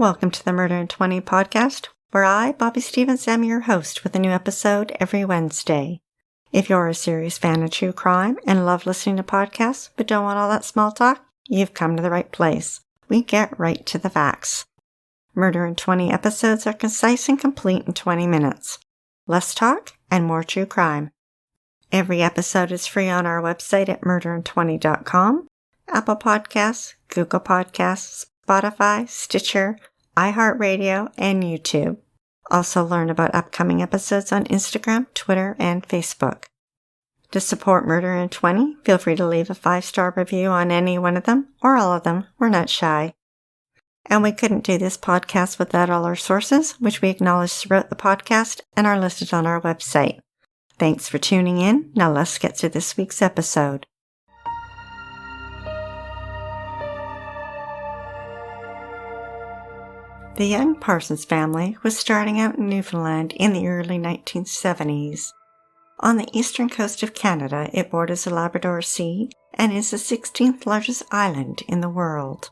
Welcome to the Murder in 20 podcast, where I, Bobby Stevens, am your host with a new episode every Wednesday. If you're a serious fan of true crime and love listening to podcasts but don't want all that small talk, you've come to the right place. We get right to the facts. Murder in 20 episodes are concise and complete in 20 minutes. Less talk and more true crime. Every episode is free on our website at murderin20.com, Apple Podcasts, Google Podcasts, Spotify, Stitcher, iHeartRadio, and YouTube. Also learn about upcoming episodes on Instagram, Twitter, and Facebook. To support Murder in 20, feel free to leave a 5-star review on any one of them, or all of them. We're not shy. And we couldn't do this podcast without all our sources, which we acknowledge throughout the podcast and are listed on our website. Thanks for tuning in. Now let's get to this week's episode. The young Parsons family was starting out in Newfoundland in the early 1970s. On the eastern coast of Canada, it borders the Labrador Sea and is the 16th largest island in the world.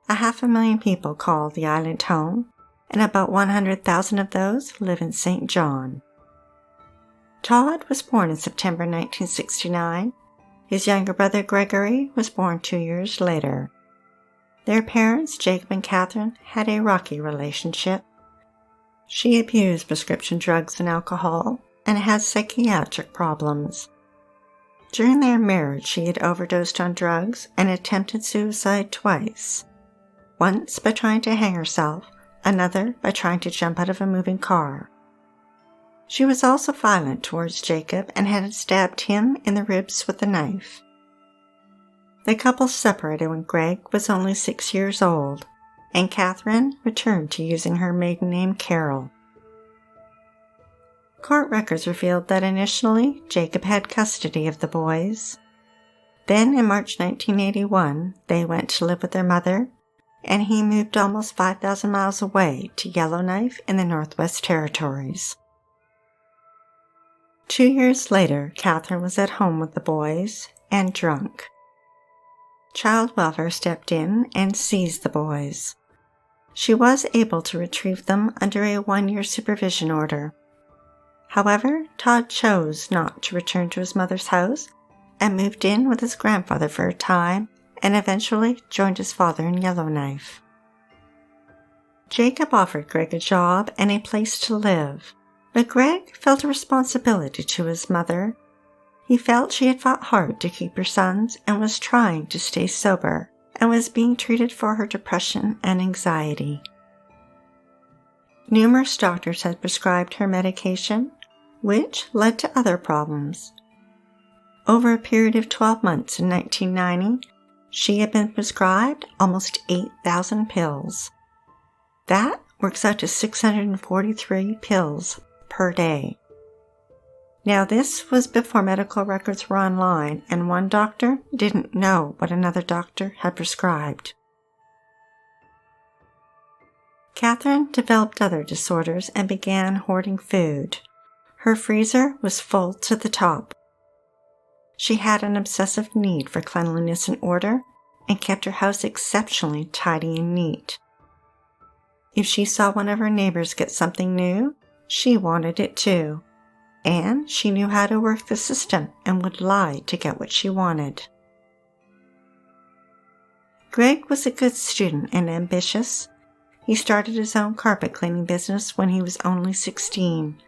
500,000 people call the island home, and about 100,000 of those live in St. John. Todd was born in September 1969. His younger brother Gregory was born 2 years later. Their parents, Jacob and Catherine, had a rocky relationship. She abused prescription drugs and alcohol and had psychiatric problems. During their marriage, she had overdosed on drugs and attempted suicide twice. Once by trying to hang herself, another by trying to jump out of a moving car. She was also violent towards Jacob and had stabbed him in the ribs with a knife. The couple separated when Greg was only 6 years old, and Catherine returned to using her maiden name Carroll. Court records revealed that initially Jacob had custody of the boys. Then in March 1981, they went to live with their mother, and he moved almost 5,000 miles away to Yellowknife in the Northwest Territories. 2 years later, Catherine was at home with the boys and drunk. Child welfare stepped in and seized the boys. She was able to retrieve them under a 1-year supervision order. However, Todd chose not to return to his mother's house and moved in with his grandfather for a time and eventually joined his father in Yellowknife. Jacob offered Greg a job and a place to live, but Greg felt a responsibility to his mother. He felt she had fought hard to keep her sons and was trying to stay sober and was being treated for her depression and anxiety. Numerous doctors had prescribed her medication, which led to other problems. Over a period of 12 months in 1990, she had been prescribed almost 8,000 pills. That works out to 643 pills per day. Now this was before medical records were online and one doctor didn't know what another doctor had prescribed. Catherine developed other disorders and began hoarding food. Her freezer was full to the top. She had an obsessive need for cleanliness and order and kept her house exceptionally tidy and neat. If she saw one of her neighbors get something new, she wanted it too. And she knew how to work the system and would lie to get what she wanted. Greg was a good student and ambitious. He started his own carpet cleaning business when he was only 16.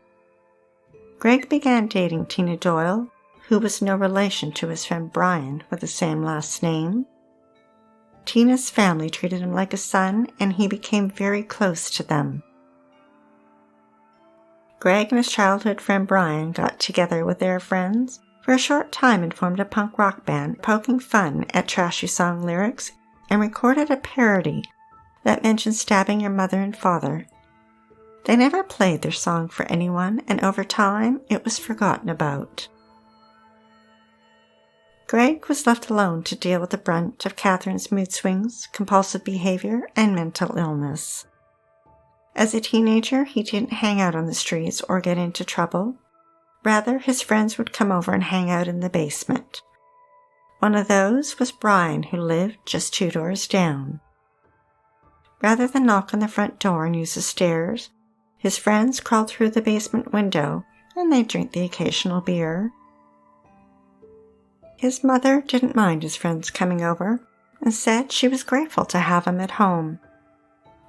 Greg began dating Tina Doyle, who was no relation to his friend Brian with the same last name. Tina's family treated him like a son, and he became very close to them. Greg and his childhood friend Brian got together with their friends for a short time and formed a punk rock band, poking fun at trashy song lyrics, and recorded a parody that mentioned stabbing your mother and father. They never played their song for anyone, and over time it was forgotten about. Greg was left alone to deal with the brunt of Catherine's mood swings, compulsive behavior, and mental illness. As a teenager, he didn't hang out on the streets or get into trouble. Rather, his friends would come over and hang out in the basement. One of those was Brian, who lived just 2 doors down. Rather than knock on the front door and use the stairs, his friends crawled through the basement window and they'd drink the occasional beer. His mother didn't mind his friends coming over and said she was grateful to have him at home.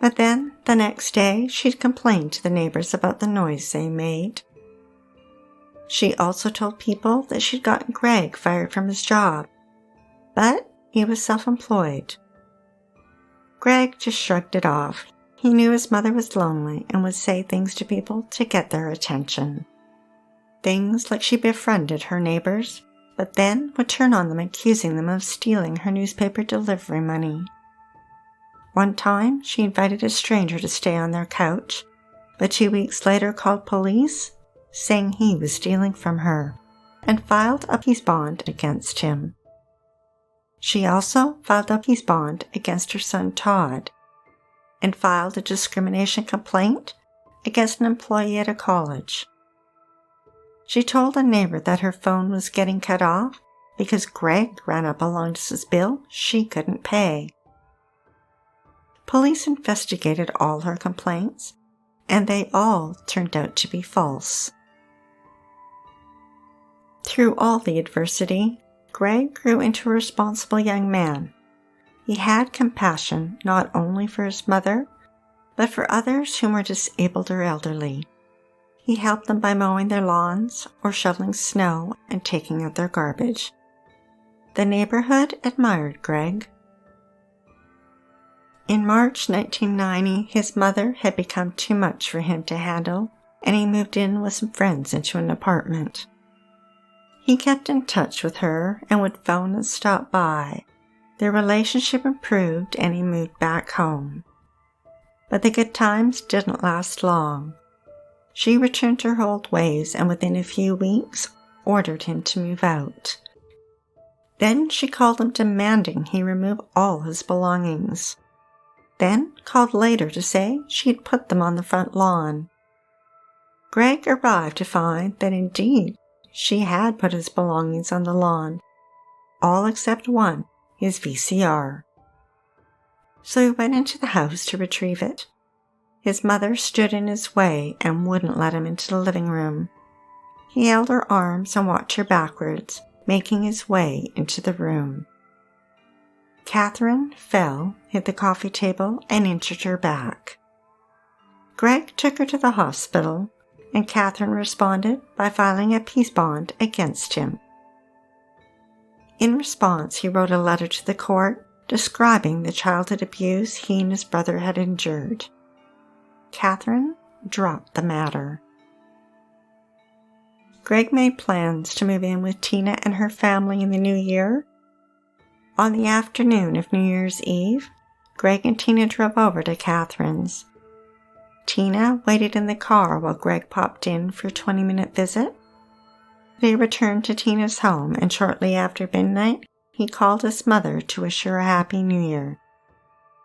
But then, the next day, she'd complained to the neighbors about the noise they made. She also told people that she'd gotten Greg fired from his job, but he was self-employed. Greg just shrugged it off. He knew his mother was lonely and would say things to people to get their attention. Things like she befriended her neighbors, but then would turn on them accusing them of stealing her newspaper delivery money. One time, she invited a stranger to stay on their couch, but 2 weeks later called police, saying he was stealing from her, and filed a peace bond against him. She also filed a peace bond against her son Todd, and filed a discrimination complaint against an employee at a college. She told a neighbor that her phone was getting cut off because Greg ran up a long-distance bill she couldn't pay. Police investigated all her complaints, and they all turned out to be false. Through all the adversity, Greg grew into a responsible young man. He had compassion not only for his mother, but for others whom were disabled or elderly. He helped them by mowing their lawns or shoveling snow and taking out their garbage. The neighborhood admired Greg. In March 1990, his mother had become too much for him to handle, and he moved in with some friends into an apartment. He kept in touch with her and would phone and stop by. Their relationship improved and he moved back home. But the good times didn't last long. She returned to her old ways and within a few weeks ordered him to move out. Then she called him demanding he remove all his belongings. Then called later to say she had put them on the front lawn. Greg arrived to find that indeed she had put his belongings on the lawn, all except one, his VCR. So he went into the house to retrieve it. His mother stood in his way and wouldn't let him into the living room. He held her arms and walked her backwards, making his way into the room. Catherine fell, hit the coffee table, and injured her back. Greg took her to the hospital, and Catherine responded by filing a peace bond against him. In response, he wrote a letter to the court describing the childhood abuse he and his brother had endured. Catherine dropped the matter. Greg made plans to move in with Tina and her family in the new year. On the afternoon of New Year's Eve, Greg and Tina drove over to Catherine's. Tina waited in the car while Greg popped in for a 20-minute visit. They returned to Tina's home, and shortly after midnight, he called his mother to wish her a Happy New Year.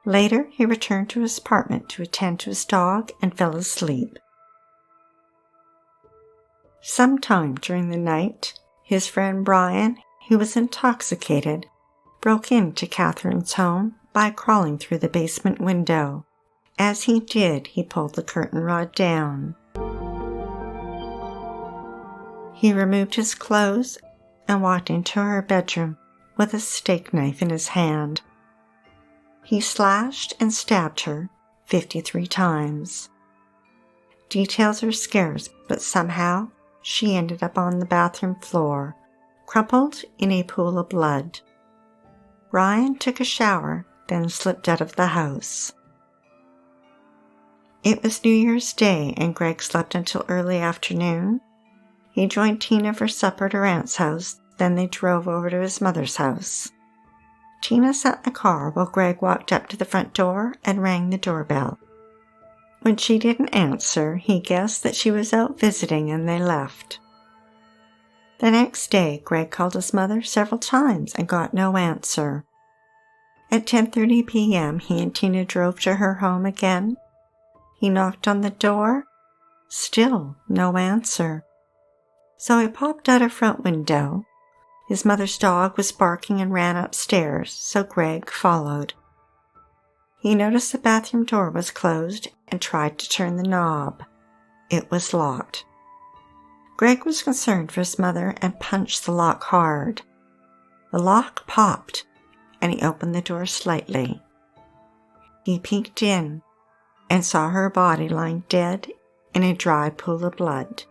Later, he returned to his apartment to attend to his dog and fell asleep. Sometime during the night, his friend Brian, who was intoxicated, broke into Catherine's home by crawling through the basement window. As he did, he pulled the curtain rod down. He removed his clothes and walked into her bedroom with a steak knife in his hand. He slashed and stabbed her 53 times. Details are scarce, but somehow she ended up on the bathroom floor, crumpled in a pool of blood. Ryan took a shower, then slipped out of the house. It was New Year's Day, and Greg slept until early afternoon. He joined Tina for supper at her aunt's house, then they drove over to his mother's house. Tina sat in the car while Greg walked up to the front door and rang the doorbell. When she didn't answer, he guessed that she was out visiting and they left. The next day, Greg called his mother several times and got no answer. At 10:30 p.m., he and Tina drove to her home again. He knocked on the door. Still no answer. So he popped out a front window. His mother's dog was barking and ran upstairs, so Greg followed. He noticed the bathroom door was closed and tried to turn the knob. It was locked. Greg was concerned for his mother and punched the lock hard. The lock popped, and he opened the door slightly. He peeked in and saw her body lying dead in a dry pool of blood.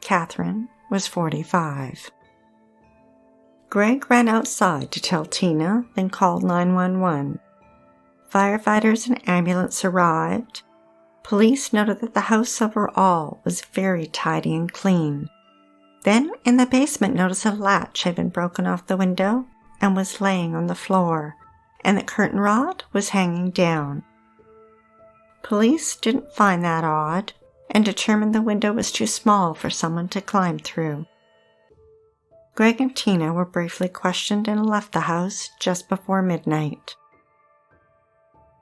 Catherine was 45. Greg ran outside to tell Tina, then called 911. Firefighters and ambulance arrived. Police noted that the house overall was very tidy and clean. Then, in the basement, noticed a latch had been broken off the window and was laying on the floor, and the curtain rod was hanging down. Police didn't find that odd and determined the window was too small for someone to climb through. Greg and Tina were briefly questioned and left the house just before midnight.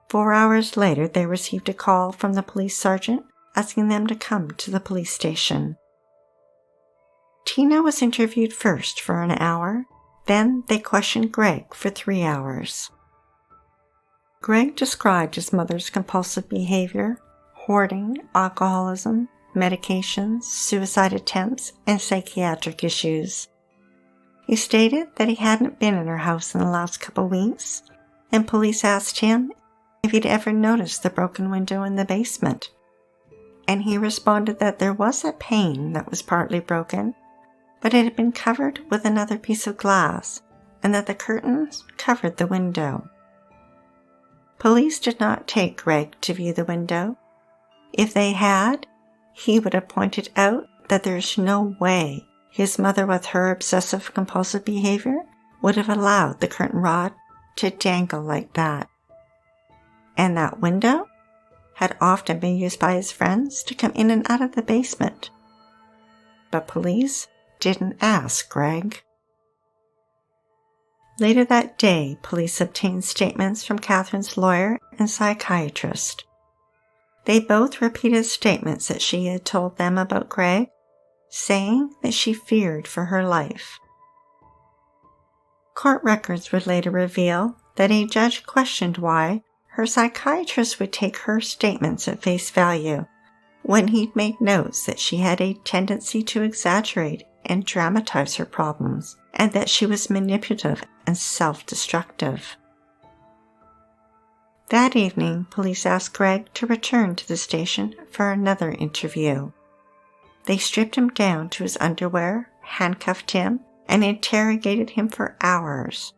4 hours later, they received a call from the police sergeant asking them to come to the police station. Tina was interviewed first for an hour, then they questioned Greg for 3 hours. Greg described his mother's compulsive behavior, hoarding, alcoholism, medications, suicide attempts, and psychiatric issues. He stated that he hadn't been in her house in the last couple weeks, and police asked him if he'd ever noticed the broken window in the basement. And he responded that there was a pane that was partly broken, but it had been covered with another piece of glass, and that the curtains covered the window. Police did not take Greg to view the window. If they had, he would have pointed out that there's no way his mother, with her obsessive-compulsive behavior, would have allowed the curtain rod to dangle like that. And that window had often been used by his friends to come in and out of the basement. But police didn't ask Greg. Later that day, police obtained statements from Catherine's lawyer and psychiatrist. They both repeated statements that she had told them about Greg, saying that she feared for her life. Court records would later reveal that a judge questioned why her psychiatrist would take her statements at face value when he'd made notes that she had a tendency to exaggerate and dramatize her problems, and that she was manipulative and self-destructive. That evening, police asked Greg to return to the station for another interview. They stripped him down to his underwear, handcuffed him, and interrogated him for hours.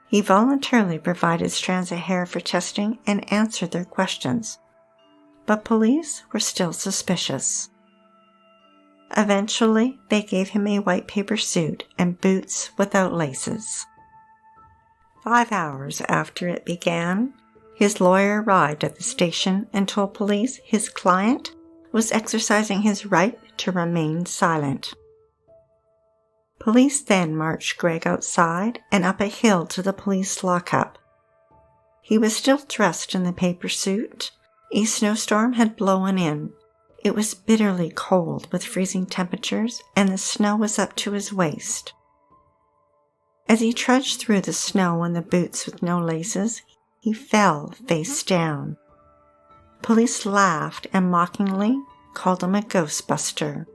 He voluntarily provided strands of hair for testing and answered their questions, but police were still suspicious. Eventually, they gave him a white paper suit and boots without laces. 5 hours after it began, his lawyer arrived at the station and told police his client was exercising his right to remain silent. Police then marched Greg outside and up a hill to the police lockup. He was still dressed in the paper suit. A snowstorm had blown in. It was bitterly cold with freezing temperatures, and the snow was up to his waist. As he trudged through the snow in the boots with no laces, he fell face down. Police laughed and mockingly called him a ghostbuster.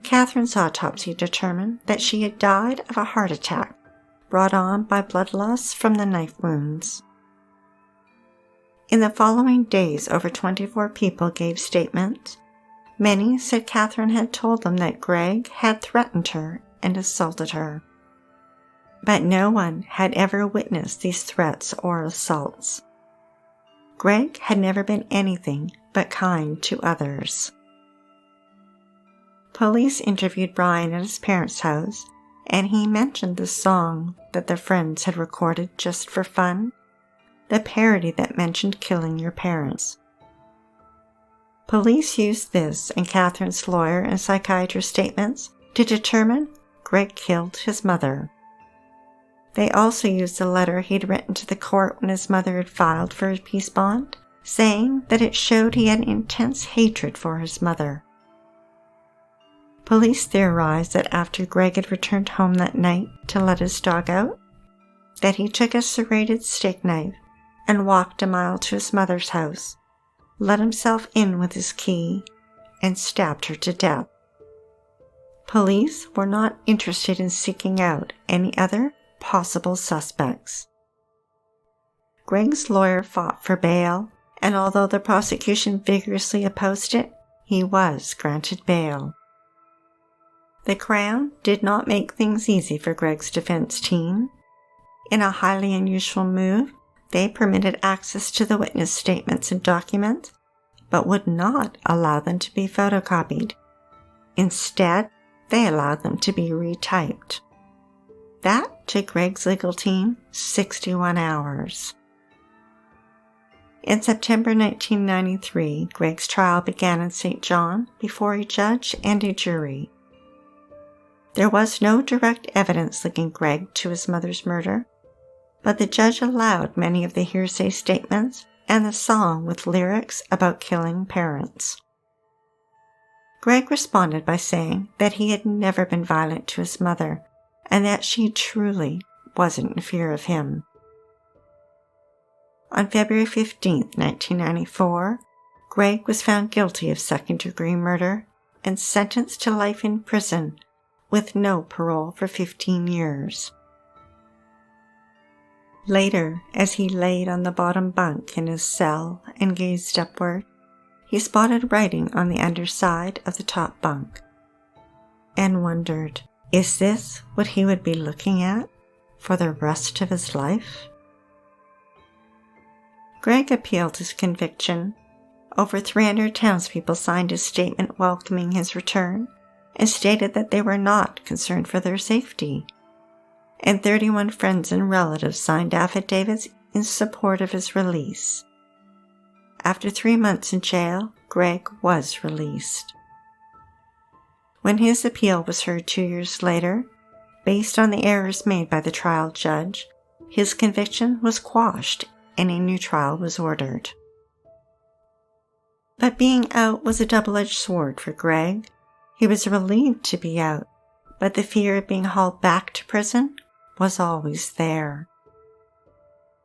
Catherine's autopsy determined that she had died of a heart attack brought on by blood loss from the knife wounds. In the following days, over 24 people gave statements. Many said Catherine had told them that Greg had threatened her and assaulted her. But no one had ever witnessed these threats or assaults. Greg had never been anything but kind to others. Police interviewed Brian at his parents' house, and he mentioned the song that their friends had recorded just for fun, the parody that mentioned killing your parents. Police used this and Catherine's lawyer and psychiatrist statements to determine Greg killed his mother. They also used a letter he'd written to the court when his mother had filed for his peace bond, saying that it showed he had intense hatred for his mother. Police theorized that after Greg had returned home that night to let his dog out, that he took a serrated steak knife and walked a mile to his mother's house, let himself in with his key, and stabbed her to death. Police were not interested in seeking out any other possible suspects. Greg's lawyer fought for bail, and although the prosecution vigorously opposed it, he was granted bail. The Crown did not make things easy for Greg's defense team. In a highly unusual move, they permitted access to the witness statements and documents, but would not allow them to be photocopied. Instead, they allowed them to be retyped. That took Greg's legal team 61 hours. In September 1993, Greg's trial began in St. John before a judge and a jury. There was no direct evidence linking Greg to his mother's murder, but the judge allowed many of the hearsay statements and the song with lyrics about killing parents. Greg responded by saying that he had never been violent to his mother and that she truly wasn't in fear of him. On February 15, 1994, Greg was found guilty of second-degree murder and sentenced to life in prison with no parole for 15 years. Later, as he laid on the bottom bunk in his cell and gazed upward, he spotted writing on the underside of the top bunk and wondered, is this what he would be looking at for the rest of his life? Greg appealed his conviction. Over 300 townspeople signed a statement welcoming his return and stated that they were not concerned for their safety. And 31 friends and relatives signed affidavits in support of his release. After 3 months in jail, Greg was released. When his appeal was heard 2 years later, based on the errors made by the trial judge, his conviction was quashed and a new trial was ordered. But being out was a double-edged sword for Greg. He was relieved to be out, but the fear of being hauled back to prison was always there.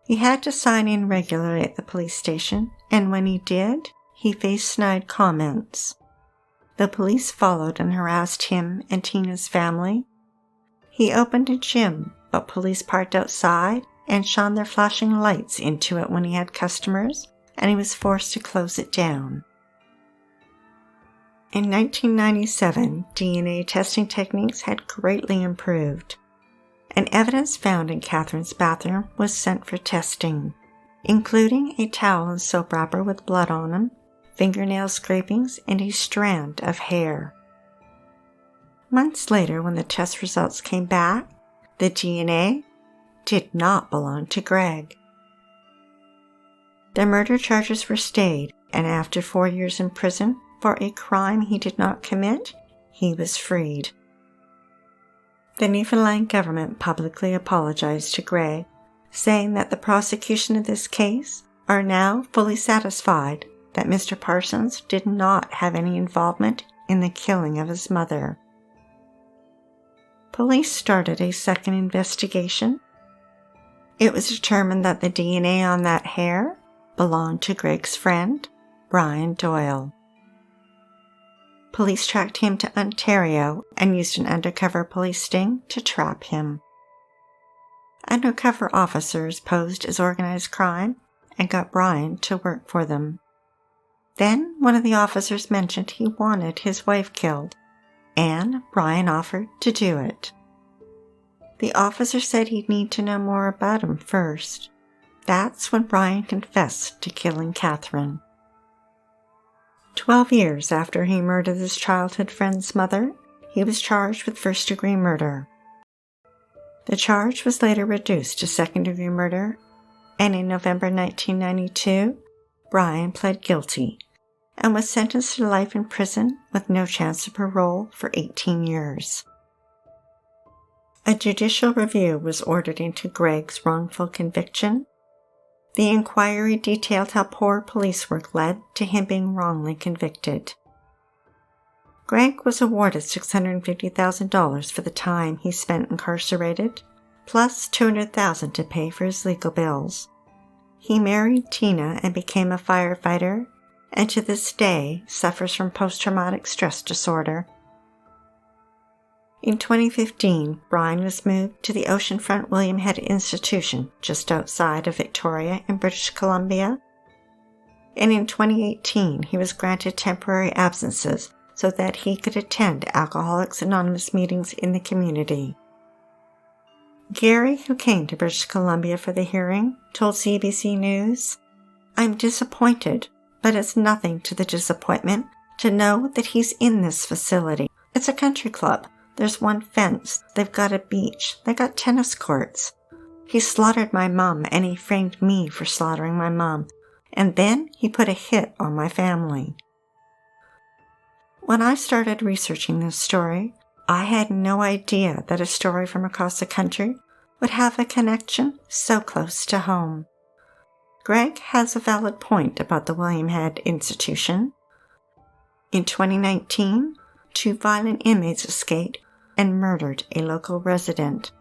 He had to sign in regularly at the police station, and when he did, he faced snide comments. The police followed and harassed him and Tina's family. He opened a gym, but police parked outside and shone their flashing lights into it when he had customers, and he was forced to close it down. In 1997, DNA testing techniques had greatly improved, and evidence found in Catherine's bathroom was sent for testing, including a towel and soap wrapper with blood on them, fingernail scrapings, and a strand of hair. Months later, when the test results came back, the DNA did not belong to Greg. The murder charges were stayed, and after 4 years in prison for a crime he did not commit, he was freed. The Newfoundland government publicly apologized to Greg, saying that the prosecution of this case are now fully satisfied that Mr. Parsons did not have any involvement in the killing of his mother. Police started a second investigation. It was determined that the DNA on that hair belonged to Greg's friend, Brian Doyle. Police tracked him to Ontario and used an undercover police sting to trap him. Undercover officers posed as organized crime and got Brian to work for them. Then one of the officers mentioned he wanted his wife killed, and Brian offered to do it. The officer said he'd need to know more about him first. That's when Brian confessed to killing Catherine. 12 years after he murdered his childhood friend's mother, he was charged with first-degree murder. The charge was later reduced to second-degree murder, and in November 1992, Brian pled guilty and was sentenced to life in prison with no chance of parole for 18 years. A judicial review was ordered into Greg's wrongful conviction. The inquiry detailed how poor police work led to him being wrongly convicted. Greg was awarded $650,000 for the time he spent incarcerated, plus $200,000 to pay for his legal bills. He married Tina and became a firefighter, and to this day suffers from post-traumatic stress disorder. In 2015, Brian was moved to the oceanfront William Head Institution just outside of Victoria in British Columbia. And in 2018, he was granted temporary absences so that he could attend Alcoholics Anonymous meetings in the community. Gary, who came to British Columbia for the hearing, told CBC News, "I'm disappointed, but it's nothing to the disappointment to know that he's in this facility. It's a country club. There's one fence. They've got a beach. They got tennis courts. He slaughtered my mom, and he framed me for slaughtering my mom. And then he put a hit on my family." When I started researching this story, I had no idea that a story from across the country would have a connection so close to home. Greg has a valid point about the William Head Institution. In 2019, 2 violent inmates escaped and murdered a local resident.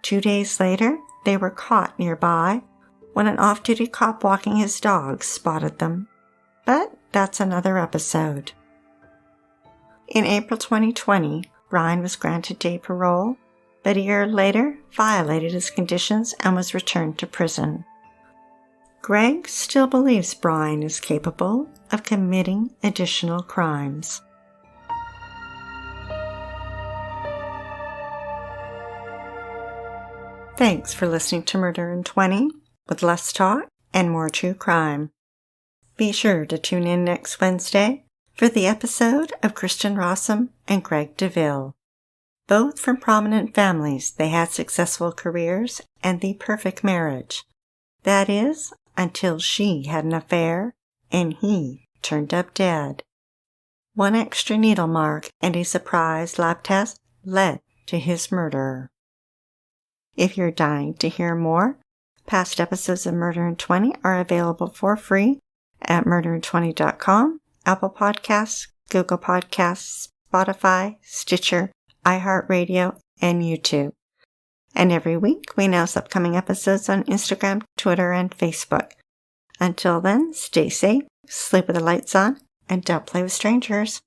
2 days later, they were caught nearby when an off-duty cop walking his dog spotted them. But that's another episode. In April 2020, Brian was granted day parole, but a year later violated his conditions and was returned to prison. Greg still believes Brian is capable of committing additional crimes. Thanks for listening to Murder in 20, with less talk and more true crime. Be sure to tune in next Wednesday for the episode of Kristen Rossum and Greg DeVille. Both from prominent families, they had successful careers and the perfect marriage. That is, until she had an affair and he turned up dead. One extra needle mark and a surprise lab test led to his murder. If you're dying to hear more, past episodes of Murder in 20 are available for free at murderin20.com, Apple Podcasts, Google Podcasts, Spotify, Stitcher, iHeartRadio, and YouTube. And every week we announce upcoming episodes on Instagram, Twitter, and Facebook. Until then, stay safe, sleep with the lights on, and don't play with strangers.